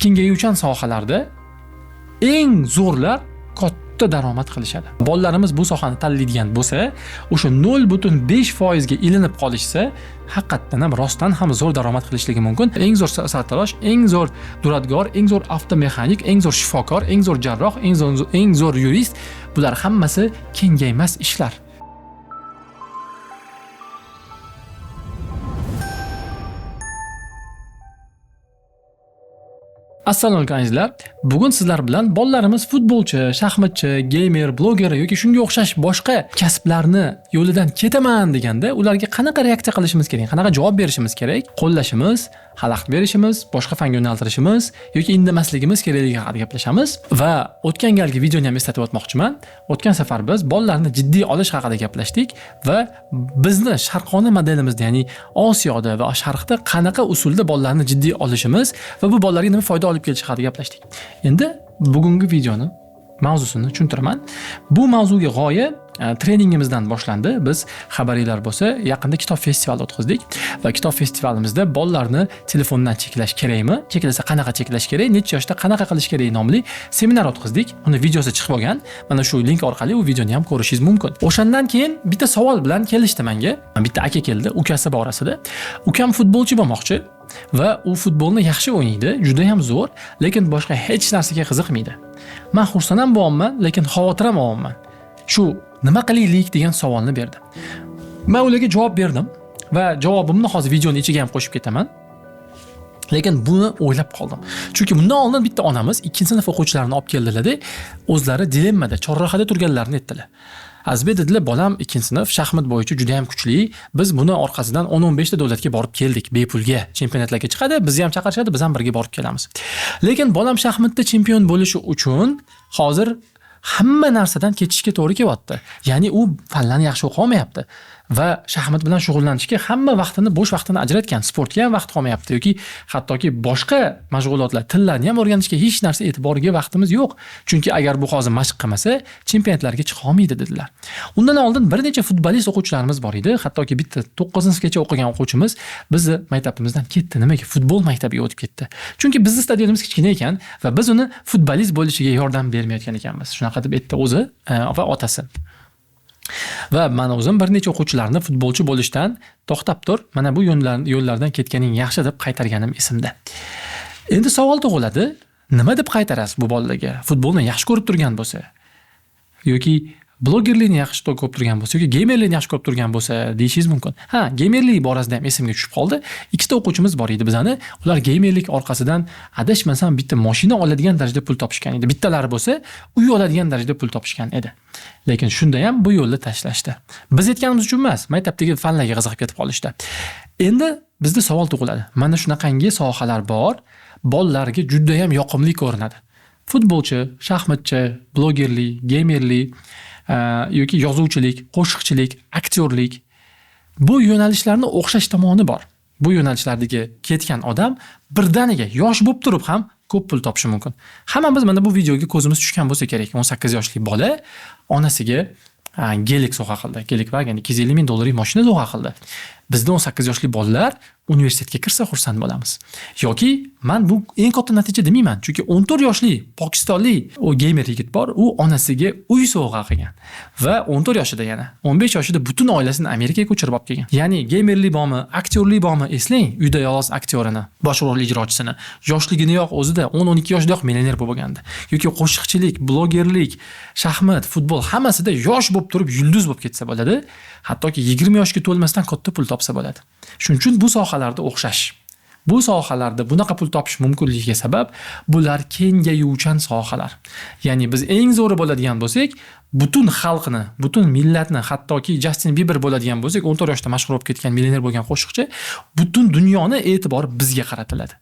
kengayuvchan sohalarda eng zo'rlar katta daromad qilishadi. Bolalarimiz bu sohani tanlaydigan bo'lsa, o'sha 0.5% ga ilinib qolishsa, haqiqatdan ham rostdan ham zo'r daromad qilishligi mumkin. Eng zo'r sartarosh, eng zo'r duradgor, eng zo'r avtomexanik, eng zo'r shifokor, eng zo'r jarroh, eng zo'r yurist, bular hammasi kengaymas ishlar. Assalomu alaykum azizlar. Bugun sizlar bilan bolalarimiz futbolchi, shaxmatchi, gamer, bloger yoki shunga o'xshash boshqa kasblarni yo'lidan ketaman deganda, ularga qanaqa reaksiya qilishimiz kerak, qanaqa javob berishimiz kerak, qo'llashimiz, xalaqit berishimiz, boshqa fanga yo'naltirishimiz yoki indamasligimiz kerakligi haqida gaplashamiz va o'tgan galgi videoni ham eslatib o'tmoqchiman. O'tgan safar biz bolalarni jiddiy olish haqida gaplashdik va bizni sharqona modelimizda, ya'ni Osiyoda va Sharqda qanaqa usulda bolalarni jiddiy olishimiz va bu bolalarga nima foyda olib kelishi haqida gaplashdik. Endi bugungi videoni mavzusini tushuntiraman. Bu mavzuga g'oya treningimizdan boshlandi. Biz xabaringlar bo'lsa, yaqinda kitob festivali o'tkazdik va kitob festivalimizda bolalarni telefondan cheklash kerakmi? Cheklasa qanaqa cheklash kerak? Necha yoshda qanaqa qilish kerak nomli seminar o'tkazdik. Uni videosi chiqib olgan. Mana shu link orqali u videoni ham ko'rishingiz mumkin. O'shandan keyin bitta savol bilan kelishdi menga. Bitta aka keldi, ukasi borasida. Ukam futbolchi bo'lmoqchi va u futbolni yaxshi o'ynaydi, juda ham zo'r, lekin boshqa hech narsaga qiziqmaydi. Men xursand ham bo'laman, lekin xavotir ham olaman. Shu nima qilaylik degan savolni berdi. Men ularga javob berdim va javobimni hozir videoning ichiga ham qo'shib ketaman. Lekin buni o'ylab qoldim. Chunki bundan oldin bitta onamiz 2-sinf o'quvchilarini olib keldilar-da, o'zlari dilemmada, chorrahada turganlarini aytdilar. Azbek dedilar, bolam 2-sinf shaxmat bo'yicha juda ham kuchli. Biz buni orqasidan 10-15 ta davlatga borib keldik, bepulga chempionatlarga chiqadi, bizni ham chaqirishadi, biz ham birga borib kelamiz. Lekin bolam shaxmatda chempion bo'lishi uchun hozir hamma narsadan ketishga to'g'ri kelyapti. Ya'ni u fanlarni yaxshi o'qiy olmayapti va shaxmat bilan shug'ullanishga hamma vaqtini, bo'sh vaqtini ajratgan, sportga ham vaqt qolmayapti yoki hattoki boshqa mashg'ulotlar, tillarni ham o'rganishga hech narsa e'tiboriga vaqtimiz yo'q. Chunki agar bu hozir mashq qilmasa, chempionatlarga chiqa olmaydi dedilar. Undan oldin bir necha futbolist o'quvchilarimiz bor edi, hattoki bitta 9-sinfgacha o'qigan o'quvchimiz bizni maktabimizdan ketdi. Nimaga? Futbol maktabiga o'tib ketdi. Chunki bizning stadionimiz kichkina ekan va biz uni futbolist bo'lishiga yordam bermayotgan ekanmiz. Shunaqa deb aytdi o'zi va otasi. Va men o'zim bir necha o'quvchilarni futbolchi bo'lishdan to'xtab tur, mana bu yo'llardan ketganing yaxshi deb qaytarganim esimda. Endi savol tug'iladi, nima deb qaytarasiz bu bolalarga? Futbolni yaxshi ko'rib turgan bo'lsa yoki blogerlikni yaxshi ko'rib turgan bo'lsa yoki gamerlikni yaxshi ko'rib turgan bo'lsa deyishingiz mumkin. Ha, gamerlik borasida ham esimga tushib qoldi. Ikkita o'quvchimiz bor edi bizani. Ular gamerlik orqasidan adashmasam bitta mashina oladigan darajada pul topishgan edi. Bittalari bo'lsa, uy oladigan darajada pul topishgan edi. Lekin shunda ham bu yo'lni tashlashdi. Biz aytganimiz uchun emas, maktabdagi fanlarga qiziqib ketib qolishdi. Endi bizda savol tug'iladi. Mana shunaqangi sohalar bor, bolalarga juda ham yoqimli ko'rinadi. Futbolchi, shaxmatchi, blogerlik, gamerlik yoki yozuvchilik, qo'shiqchilik, aktyorlik, bu yo'nalishlarning o'xshash tomoni bor. Bu yo'nalishlardagi ketgan odam birdaniga yosh bo'lib turib ham ko'p pul topishi mumkin. Hammamiz mana bu videoga ko'zimiz tushgan bo'lsa kerak. 18 yoshli bola onasiga Gelik sovg'a qildi. Gelik vagon $250,000 mashina sovg'a qildi. Bizda 18 yoshli bolalar universitetga kirsa xursand bo'lamiz. Yoki men bu eng katta natija demayman, chunki 14 yoshli pokistonlik o gamer yigit bor, u onasiga uy sovg'a qilgan va 14 yoshida yana 15 yoshida butun oilasini Amerikaga ko'chirib olib kelgan. Ya'ni gamerlik bormi, aktyorlik bormi, eslang, uyda yolg'iz aktyorini, bosh rol ijrochisini, yoshligini yo'q o'zida 10-12 yoshda millioner bo'lib bo'lgandi. Yoki qo'shiqchilik, blogerlik, shaxmat, futbol hammasida yosh bo'lib turib yulduz bo'lib ketsa bo'ladi. Hattoki 20 yoshga to'lmasdan katta pul topsa bo'ladi. Shuning uchun bu sohalarda o'xshash. Bu sohalarda bunaqa pul topish mumkinligiga sabab bular kengayuvchan sohalar. Ya'ni biz eng zo'ri bo'ladigan bo'lsak, butun xalqni, butun millatni, hattoki Justin Bieber bo'ladigan bo'lsak, 14 yoshda mashhur bo'lib ketgan millioner bo'lgan qo'shiqchi, butun dunyoni e'tibori bizga qaratiladi.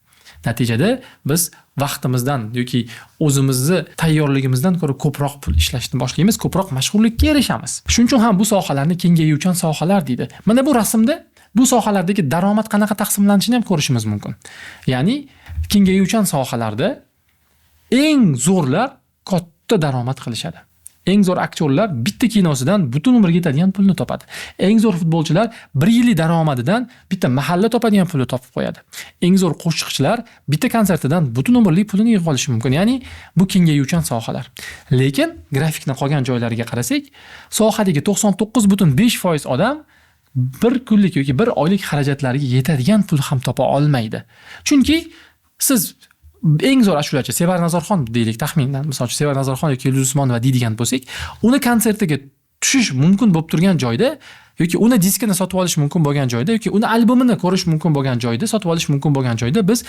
Natijada biz vaqtimizdan yoki o'zimizni tayyorligimizdan ko'ra ko'proq pul ishlashni boshlaymiz, ko'proq mashhurlikka erishamiz. Shuning uchun ham bu sohalarni kengayuvchan sohalar deydi. Mana bu rasmda bu sohalardagi daromad qanaqa taqsimlanishini ham ko'rishimiz mumkin. Ya'ni kengayuvchan sohalarda eng zo'rlar katta daromad qilishadi. Eng zo'r aktyorlar bitta kinosidan butun umrga yetadigan pulni topadi. Eng zo'r futbolchilar 1 yillik daromadidan bitta mahalla topadigan pulni topib qo'yadi. Eng zo'r qo'shiqchilar bitta konsertidan butun umrlik pulini yig'ib olishi mumkin. Ya'ni bu kengayuvchan sohalar. Lekin grafikning qolgan joylariga qarasak, sohadagi 99.5% odam bir kunlik yoki bir oylik xarajatlariga yetadigan pul ham topa olmaydi. Chunki siz eng zo'r ashulachi Sevar Nazarxon deylik taxminan, misol uchun Sevar Nazarxon yoki Yulduz Usmonova deydigan bo'lsak, uni konsertiga tushish mumkin bo'lib turgan joyda yoki uni diskini sotib olish mumkin bo'lgan joyda yoki uni albomini ko'rish mumkin bo'lgan joyda, sotib olish mumkin bo'lgan joyda biz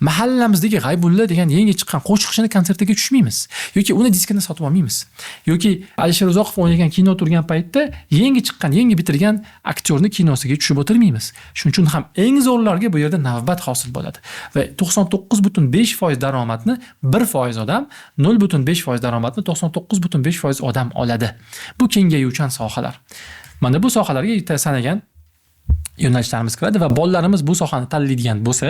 mahallamizdagi G'aybulla degan yangi chiqqan qo'shiqchini konsertiga tushmaymiz yoki uni diskini sotib olmaymiz. Yoki Alisher Uzoqov o'ynagan kino turgan paytda yangi chiqqan, yangi bitirgan aktyorni kinosiga tushib o'tirmaymiz. Shuning uchun ham eng zo'rlarga bu yerda navbat hosil bo'ladi. Va 99.5% daromadni 1% odam, 0.5% daromadni 99.5% odam oladi. Bu kengayuvchan sohalar. Mana bu sohalarga sanagan yo'nalishlarimiz kiradi va bolalarimiz bu sohani tanlaydigan bo'lsa,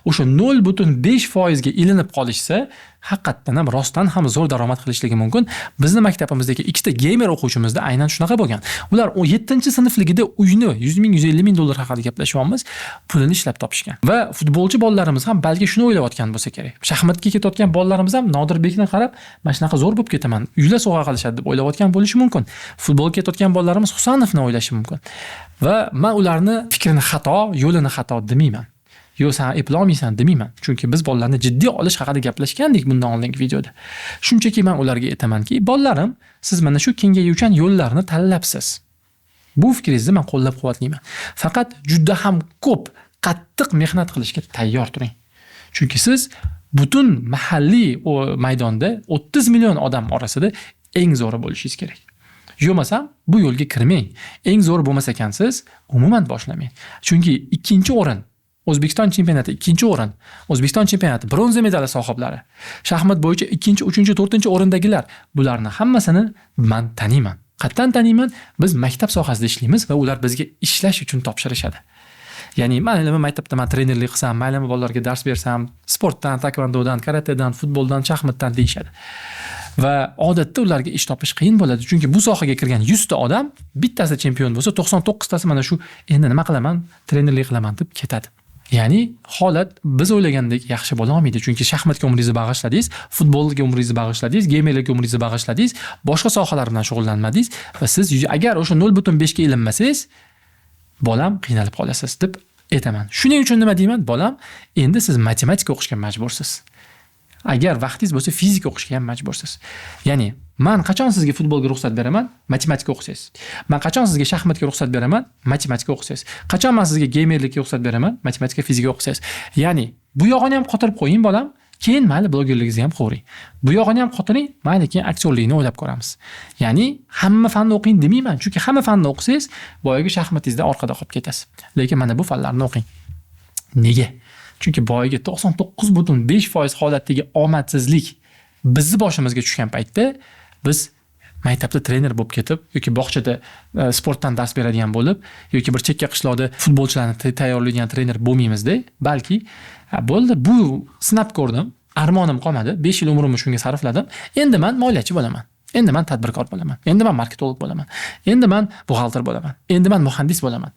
o'sha 0.5% ga ilinib qolishsa, haqiqatdan ham rostdan ham zo'r daromad qilishligi mumkin. Bizni maktabimizdagi ikkita gamer o'quvchimizda aynan shunaqa bo'lgan. Ular 7-sinfligida uyni 100 ming, 150 ming dollar haqida gaplashyapmiz, pulini ishlab topishgan. Va futbolchi bolalarimiz ham balki shuni o'ylayotgan bo'lsa kerak. Shaxmatga ketayotgan bolalarimiz ham Nodirbekni qarab, mana shunaqa zo'r bo'lib ketaman, uylar sovg'a qilishadi deb o'ylayotgan bo'lishi mumkin. Futbolga ketayotgan bolalarimiz Husanovni o'ylashi mumkin. Va men ularni fikrini xato, yo'lini xato demayman. Yo, sen eplolmaysan demayman. Chunki biz bolalarni jiddiy olish haqida gaplashgandik bundan oldingi videoda. Shunchaki men ularga aytamanki, bolalarim, siz mana shu kengayuvchan yo'llarni tanlabsiz. Bu fikringizni men qo'llab-quvvatlayman. Faqat juda ham ko'p qattiq mehnat qilishga tayyor turing. Chunki siz butun mahalliy maydonda 30 million odam orasida eng zo'ri bo'lishingiz kerak. Yo'masam bu yo'lga kirmang. Eng zo'r bo'lmas ekansiz, umuman boshlamang. Chunki ikkinchi o'rin O'zbekiston chempionati 2-o'rin, O'zbekiston chempionati bronza medali sohiblari, shaxmat bo'yicha 2-, 3-, 4- o'rindagilar, bularni hammasini men taniyman. Qattan taniyman. Biz maktab sohasida ishlaymiz va ular bizga ishlash uchun topshirishadi. Ya'ni men maktabda trenerlik qilsam, mayli bolalarga dars bersam, sportdan, taekvondodan, karatedan, futboldan, shaxmatdan deyishadi. Va odatda ularga ish topish qiyin bo'ladi. Chunki bu sohaga kirgan 100 ta odam, bittasi chempion bo'lsa, 99 tasi mana shu endi nima qilaman, trenerlik qilaman deb ketadi. Ya'ni holat biz o'ylagandek yaxshi bo'la olmaydi. Chunki shaxmatga umringizni bag'ishladingiz, futbolga umringizni bag'ishladingiz, gamerlikka umringizni bag'ishladingiz, boshqa sohalar bilan shug'ullanmadingiz va siz agar o'sha 0.5 ga ilinmasangiz, bolam qiynalib qolasiz deb aytaman. Shuning uchun nima deyman? Bolam, endi siz matematika o'qishga majbursiz. Agar vaqtingiz bo'lsa, fizika o'qishga ham majbursiz. Ya'ni men qachon sizga futbolga ruxsat beraman? Matematika o'qisangiz. Men qachon sizga shaxmatga ruxsat beraman? Matematika o'qisangiz. Qachon men sizga gamerlikka ruxsat beraman? Matematika, fizika o'qisangiz. Ya'ni bu yog'ini ham qotirib qo'ying bolam, keyin mayli blogerligingizni ham qo'ring. Bu yog'ini ham qotiring, mayli keyin aktyorlikni o'ylab ko'ramiz. Ya'ni hamma fanni o'qing demayman, chunki hamma fanni o'qisangiz, boyagi shaxmatingizda orqada qolib ketasiz. Lekin mana bu fanlarni o'qing. Nega? Chunki boyagi 99.5% holatdagi omadsizlik bizni boshimizga tushgan paytda biz maktabda trener bo'lib ketib yoki bog'chada sportdan dars beradigan bo'lib yoki bir chekka qishloqda futbolchilarni tayyorlaydigan trener bo'lmaymizda, balki bo'ldi, bu sinab ko'rdim, armonim qolmadi, 5 yil umrimni shunga sarfladim, endi men moliyachi bo'laman. Endi men tadbirkor bo'laman. Endi men marketolog bo'laman. Endi men buxgalter bo'laman. Endi men muhandis bo'laman.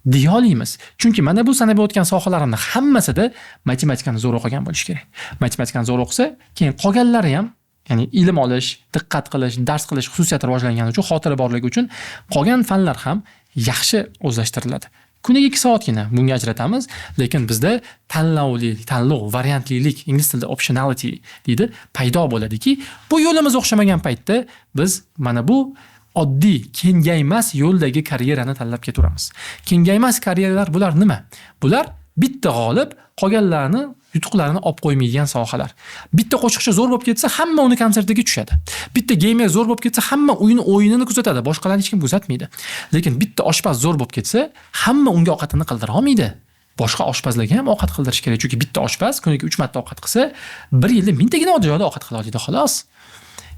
deya olamiz. Chunki mana bu sanab o'tgan sohalarning hammasida matematikani zo'r o'qigan bo'lish kerak. Matematikani zo'r o'qisa, keyin qolganlari ham, ya'ni ilm olish, diqqat qilish, dars qilish xususiyati rivojlangani uchun, xotira borligi uchun qolgan fanlar ham yaxshi o'zlashtiriladi. Kuniga 2 soatgina bunga ajratamiz, lekin bizda tanlov, variantlilik, ingliz tilida optionality deydi, paydo bo'ladiki, bu yo'limiz o'xshamagan paytda biz mana bu oddiy kengaymas yo'ldagi karyerani tanlab ketaveramiz. Kengaymas karyeralar bular nima? Bular bitta g'olib qolganlarni yutuqlarini olib qo'ymaydigan sohalar. Bitta qo'shiqchi zo'r bo'lib ketsa, hamma uni konsertiga tushadi. Bitta gamer zo'r bo'lib ketsa, hamma o'yinini kuzatadi, boshqalarni hech kim kuzatmaydi. Lekin bitta oshpaz zo'r bo'lib ketsa, hamma unga ovqatini qildira olmaydi. Boshqa oshpazlarga ham ovqat qildirish kerak, chunki bitta oshpaz kuniga 3 marta ovqat qilsa, 1 yilda mingtagina joyda ovqat qila oladi xolos.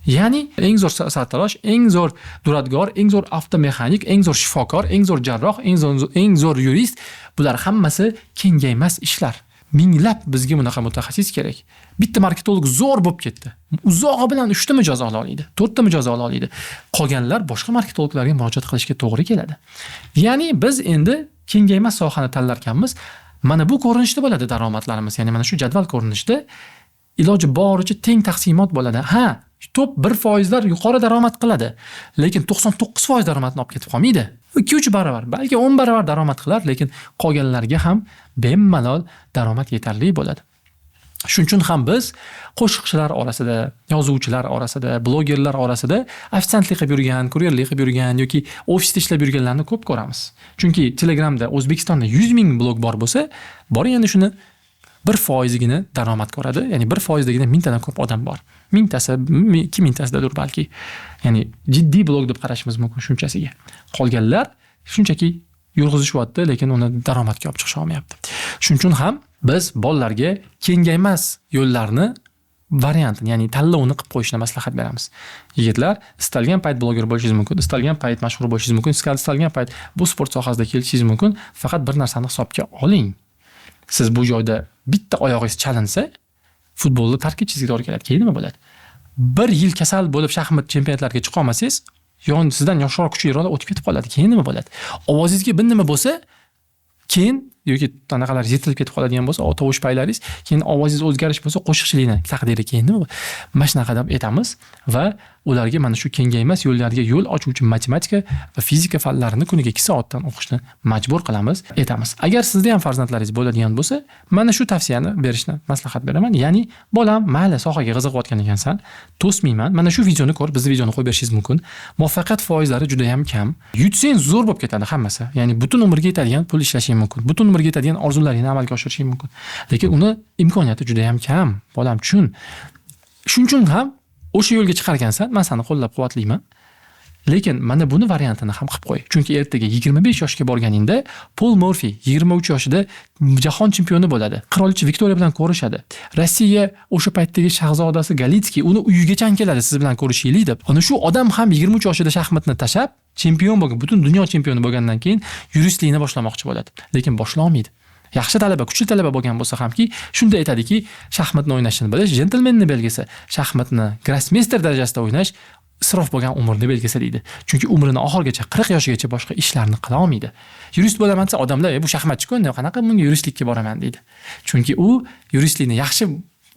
Ya'ni eng zo'r sartarosh, eng zo'r duradgor, eng zo'r avtomexanik, eng zo'r shifokor, eng zo'r jarroh, eng zo'r yurist, bular hammasi kengaymas ishlar. Minglab bizga bunaqa mutaxassis kerak. Bitta marketolog zo'r bo'lib ketdi. Uzog'i bilan 3 ta mijoz ola oladi, 4 ta mijoz ola oladi. Qolganlar boshqa marketologlarga murojaat qilishga to'g'ri keladi. Ya'ni biz endi kengaymas sohani tanlarkanmiz. Mana bu ko'rinishda bo'ladi daromadlarimiz. Ya'ni mana shu jadval ko'rinishida iloji boricha teng taqsimot bo'ladi. Ha, top 1%lar yuqori daromad qiladi, lekin 99% daromadni olib ketib qolmaydi. 2-3 barobar, balki 10 barobar daromad qilar, lekin qolganlarga ham bemalol daromad yetarli bo'ladi. Shuning uchun ham biz qo'shiqchilar orasida, yozuvchilar orasida, blogerlar orasida ofitsiantlik qilib yurgan, kuryerlik qilib yurgan yoki ofisda ishlab yurganlarni ko'p ko'ramiz. Chunki Telegramda O'zbekistonda 100 ming blog bor bo'lsa, bor endi shuni 1%gina daromad ko'radi. Ya'ni 1%dagina 1000 tadan ko'p odam bor. 1000tasi, 2000tasidadir balki. Ya'ni jiddiy blog deb qarashimiz mumkin shunchasiga. Qolganlar shunchaki yurg'izishyapti, lekin uni daromadga olib chiqisha olmayapti. Shuning uchun ham biz bolalarga kengaymas yo'llarni variantini, ya'ni tanlovini qilib qo'yishni maslahat beramiz. Yigitlar, istalgan payt bloger bo'lishingiz mumkin, istalgan payt mashhur bo'lishingiz mumkin, istalgan payt bu sport sohasida kelishingiz mumkin. Faqat bir narsani hisobga oling. Siz bu joyda bitta oyog'ingiz chalinsa, futbolni tark etishingizga to'g'ri keladi. Keyin nima bo'ladi? 1 yil kasal bo'lib shaxmat chempionatlariga chiqa olmasangiz, sizdan yoshroq kuchliroq o'tib ketib qoladi. Keyin nima bo'ladi? Ovozingizga bir nima bo'lsa, keyin yoki qanaqalar yetilib ketib qoladigan bo'lsa, tovush paylaringiz, keyin ovozingiz o'zgarish bo'lsa, qo'shiqchilikni taqdiri keyin nima bo'ladi? Mana shunaqa deb aytamiz va ularga mana shu kengaymas yo'llarga yo'l ochuvchi matematika va fizika fanlarini kuniga 2 soatdan o'qishni majbur qilamiz, aytamiz. Agar sizda ham farzandlaringiz bo'ladigan bo'lsa, mana shu tavsiyani berishni maslahat beraman. Ya'ni, bolam, mayli, sohaga qiziqayotgan ekansan, to'smayman. Mana shu videoni ko'r, bizni videoni qo'yib berishingiz mumkin. Muvaffaqiyat foizlari juda ham kam. Yutsang zo'r bo'lib ketadi hammasi. Ya'ni butun umrga yetadigan pul ishlashing mumkin. Butun umrga yetadigan orzularingni amalga oshirishing mumkin. Lekin uni imkoniyati juda ham kam. Bolam, shuning uchun ham o'sha yo'lga chiqargansan, men seni qo'llab-quvvatlayman. Lekin mana buni variantini ham qilib qo'y. Chunki ertaga 25 yoshga borganingda Paul Murphy 23 yoshida jahon chempioni bo'ladi. Qirolicha Viktoriya bilan ko'rishadi. Rossiya o'sha paytdagi shahzodasi Galitskiy uni uyigacha keladi siz bilan ko'rishaylik deb. Ana shu odam ham 23 yoshida shaxmatni tashab, chempion bo'lgan, butun dunyo chempioni bo'lgandan keyin yuristlikni boshlamoqchi bo'ladi. Lekin boshlay olmaydi. Yaxshi talaba, kuchli talaba bo'lgan bo'lsa hamki, shunda aytadiki, shaxmatni o'ynashni bilish jentelmenni belgisi, shaxmatni grossmeyster darajasida o'ynash isrof bo'lgan umrni belgisi deydi. Chunki umrini oxirgacha 40 yoshigacha boshqa ishlarni qila olmaydi. Yurist bo'laman desa odamlar, bu shaxmatchi-ku, qanaqa bunga yuristlikka boraman deydi. Chunki u yuristlikni yaxshi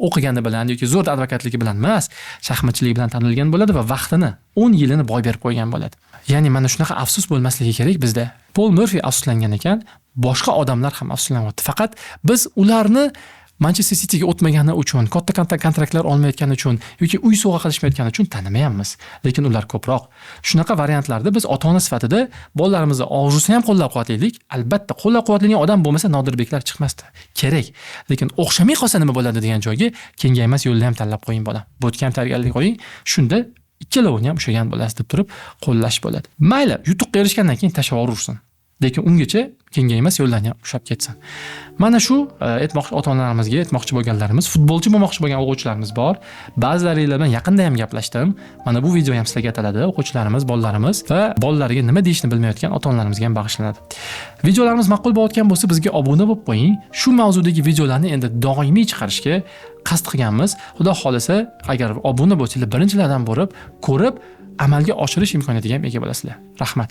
o'qigani bilan yoki zo'r advokatligi bilan emas, shaxmatchilik bilan tanilgan bo'ladi va vaqtini 10 yilini boy berib qo'ygan bo'ladi. Ya'ni mana shunaqa afsus bo'lmasligi kerak bizda. Paul Murphy afsuslangan ekan, boshqa odamlar ham afsuslanyapti. Faqat biz ularni Manchester Cityga o'tmagani uchun, katta kontraktlar olmayotgani uchun yoki uy sovg'a qilishmayotgani uchun tanimayapmiz. Lekin ular ko'proq. Shunaqa variantlarda biz ota-ona sifatida bolalarimizni orzusini ham qo'llab-quvvatlaylik. Albatta, qo'llab-quvvatlaydigan odam bo'lmasa Nodirbeklar chiqmasdi. Kerak. Lekin o'xshamay qolsa nima bo'ladi degan joyga kengaymas yo'lni ham tanlab qo'ying bolam. Bo'tga ham tayyorgarlik qo'ying. Shunda ikkalovini ham ushlagan bo'lasiz deb turib qo'llash bo'ladi. Mayli, yutuqqa erishgandan keyin tashavorursin. Lekin ungacha kengaymas yo'llarni ham ushlab ketsin. Mana shu aytmoqchi ota-onalarimizga, aytmoqchi bo'lganlarimiz, futbolchi bo'lmoqchi bo'lgan o'quvchilarimiz bor. Ba'zilaringlar bilan yaqinda ham gaplashdim. Mana bu video ham sizlarga ataladi. O'quvchilarimiz, bolalarimiz va bolalariga nima deyishni bilmayotgan ota-onalarimizga ham bag'ishlanadi. Videolarimiz ma'qul bo'layotgan bo'lsa, bizga obuna bo'lib qo'ying. Shu mavzudagi videolarni endi doimiy chiqarishga qasd qilganmiz. Xudo xolisa, agar obuna bo'lsanglar, birinchilardan bo'lib ko'rib, amalga oshirish imkoniyatiga ham ega bo'lasizlar. Rahmat.